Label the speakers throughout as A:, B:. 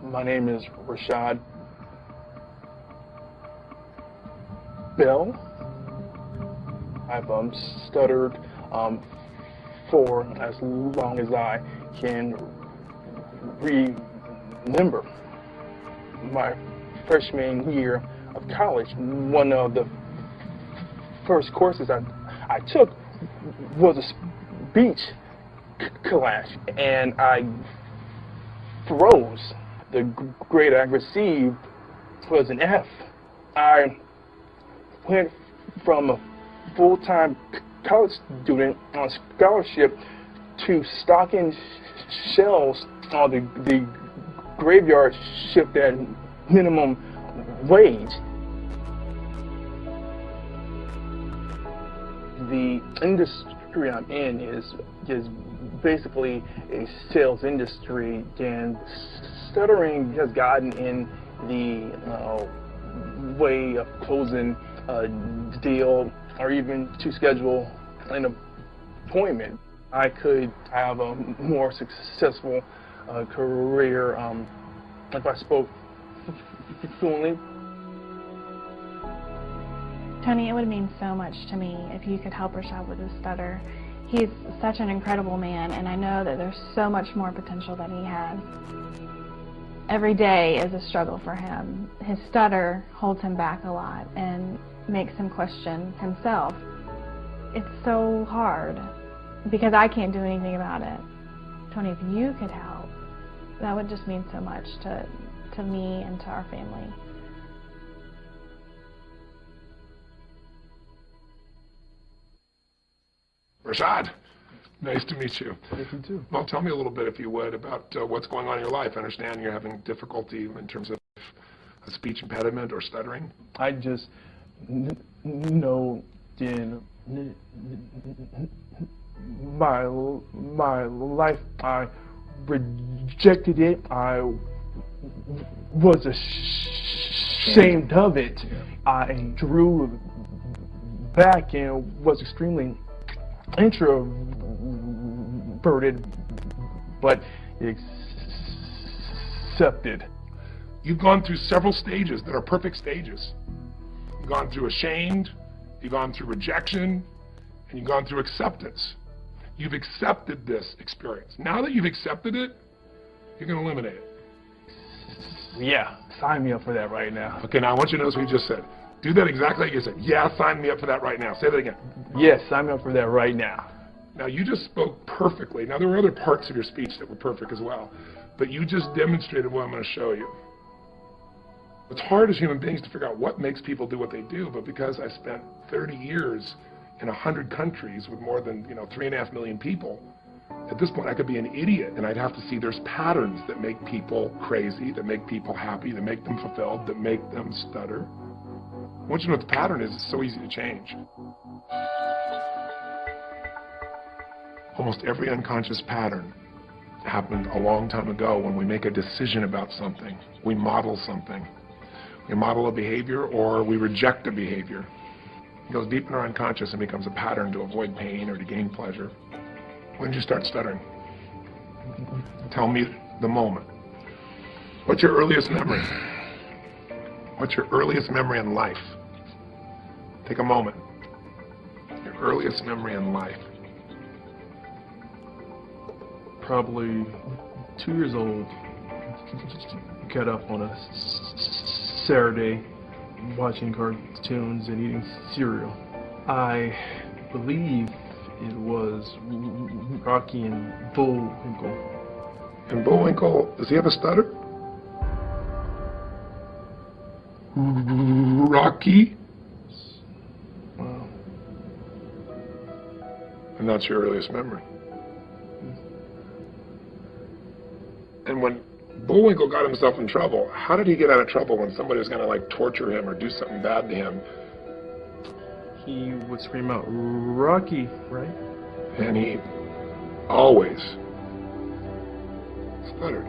A: My name is Rechaud Bell. I've stuttered for as long as I can remember. My freshman year of college, one of the first courses I took was a speech class, and I froze. The grade I received was an F. I went from a full-time college student on scholarship to stocking shelves on the graveyard shift at minimum wage. The industry I'm in is basically a sales industry, and stuttering has gotten in the way of closing a deal or even to schedule an appointment. I could have a more successful career if I spoke fluently.
B: Tony, it would mean so much to me if you could help Rechaud with his stutter. He's such an incredible man, and I know that there's so much more potential that he has. Every day is a struggle for him. His stutter holds him back a lot and makes him question himself. It's so hard because I can't do anything about it. Tony, if you could help, that would just mean so much to me and to our family.
C: Rechaud, nice to meet you.
A: Thank you too.
C: Well, tell me a little bit, if you would, about what's going on in your life. I understand you're having difficulty in terms of a speech impediment or stuttering.
A: I just know in my life I rejected it. I was ashamed of it. I drew back and was extremely introverted, but accepted.
C: You've gone through several stages that are perfect stages. You've gone through ashamed, you've gone through rejection, and you've gone through acceptance. You've accepted this experience. Now that you've accepted it, you're going to eliminate it.
A: Yeah, sign me up for that right now.
C: Okay, now I want you to notice what you just said. Do that exactly like you said. Yeah, sign me up for that right now. Say that again.
A: Yes, sign me up for that right now.
C: Now, you just spoke perfectly. Now, there were other parts of your speech that were perfect as well, but you just demonstrated what I'm going to show you. It's hard as human beings to figure out what makes people do what they do, but because I spent 30 years in 100 countries with more than 3.5 million people, at this point I could be an idiot, and I'd have to see there's patterns that make people crazy, that make people happy, that make them fulfilled, that make them stutter. Once you know what the pattern is, it's so easy to change. Almost every unconscious pattern happened a long time ago when we make a decision about something. We model something. We model a behavior or we reject a behavior. It goes deep in our unconscious and becomes a pattern to avoid pain or to gain pleasure. When did you start stuttering? Tell me the moment. What's your earliest memory? What's your earliest memory in life? Take a moment. Your earliest memory in life.
A: Probably 2 years old. Got up on a Saturday watching cartoons and eating cereal. I believe it was Rocky and Bullwinkle.
C: And Bullwinkle, does he have a stutter? Rocky?
A: Wow.
C: And that's your earliest memory. And when Bullwinkle got himself in trouble, how did he get out of trouble when somebody was going to torture him or do something bad to him?
A: He would scream out, "Rocky," right?
C: And he always stuttered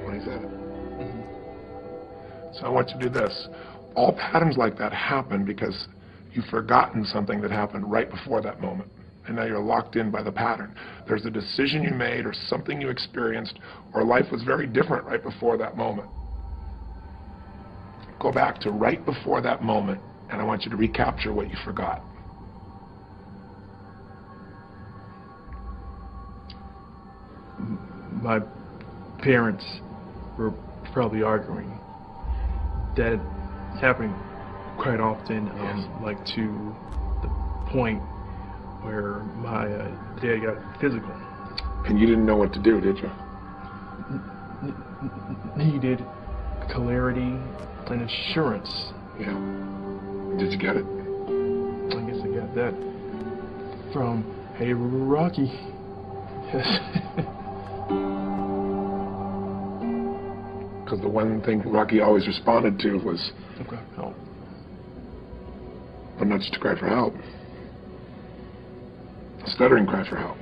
C: when he said it. So I want you to do this. All patterns like that happen because you've forgotten something that happened right before that moment. and now you're locked in by the pattern. There's a decision you made or something you experienced, or life was very different right before that moment. Go back to right before that moment, and I want you to recapture what you forgot.
A: My parents were probably arguing. That happened quite often, like to the point where my dad got physical.
C: And you didn't know what to do, did you?
A: Needed clarity and assurance.
C: Yeah. Did you get it?
A: I guess I got that from, hey, Rocky. Yes.
C: Because the one thing Rocky always responded to was,
A: Okay, help.
C: but not just to cry for help. A stuttering cry for help.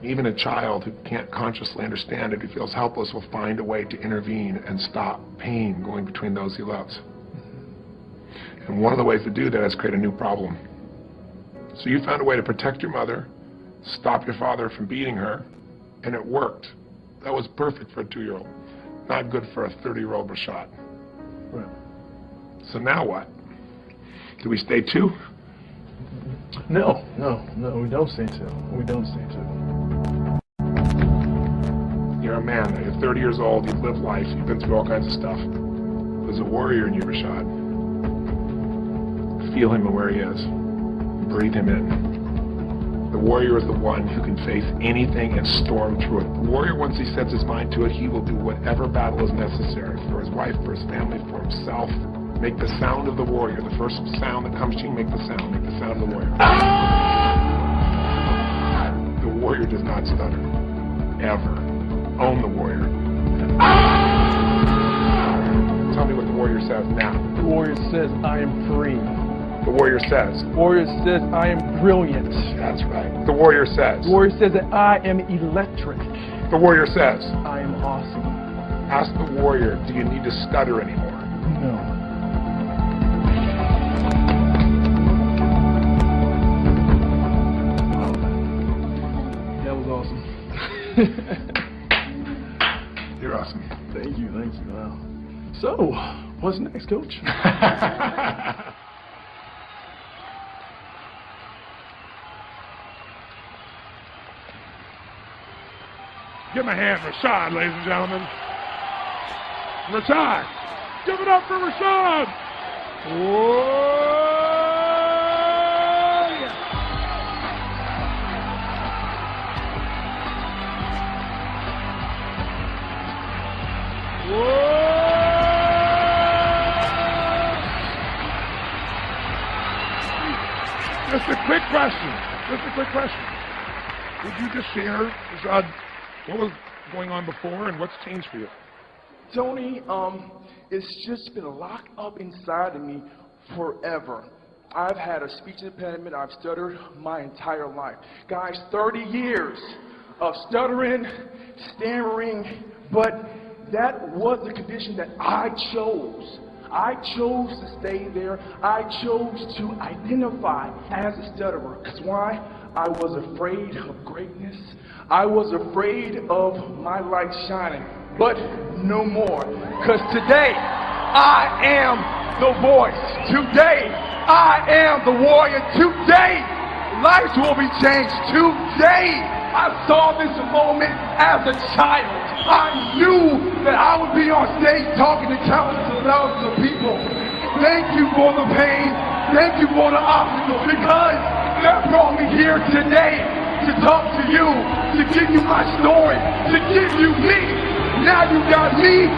C: Even a child who can't consciously understand it, who feels helpless, will find a way to intervene and stop pain going between those he loves. And one of the ways to do that is create a new problem. So you found a way to protect your mother, stop your father from beating her, and it worked. That was perfect for a 2-year-old. Not good for a 30-year-old Rechaud.
A: Right.
C: So now what? Do we stay 2?
A: No, we don't stay 2. We don't stay 2.
C: You're a man, you're 30 years old, you've lived life, you've been through all kinds of stuff. There's a warrior in you, Rechaud. Feel him where he is. Breathe him in. The warrior is the one who can face anything and storm through it. The warrior, once he sets his mind to it, he will do whatever battle is necessary for his wife, for his family, for himself. Make the sound of the warrior. The first sound that comes to you, make the sound. Make the sound of the warrior. Ah! The warrior does not stutter. Ever. Own the warrior. Ah! Tell me what the warrior says now.
A: The warrior says, I am free.
C: The warrior says.
A: The warrior says, I am brilliant.
C: That's right. The warrior says.
A: The warrior says that I am electric.
C: The warrior says.
A: I am awesome.
C: Ask the warrior, do you need to stutter anymore?
A: No. That was awesome.
C: You're awesome.
A: Thank you. Wow. So, what's next, Coach?
C: Give him a hand, Rechaud, ladies and gentlemen. Rechaud. Give it up for Rechaud. Whoa! Yeah. Whoa! Just a quick question. Would you just share, Rechaud, what was going on before and what's changed for you?
D: Tony, it's just been locked up inside of me forever. I've had a speech impediment. I've stuttered my entire life. Guys, 30 years of stuttering, stammering, but that was the condition that I chose. I chose to stay there. I chose to identify as a stutterer. Because why? I was afraid of greatness. I was afraid of my light shining, but no more. Because today, I am the voice. Today, I am the warrior. Today, lives will be changed. Today, I saw this moment as a child. I knew that I would be on stage talking to countless of thousands of people. Thank you for the pain. Thank you for the obstacles, because that brought me here today. To talk to you, to give you my story, to give you me. Now you got me,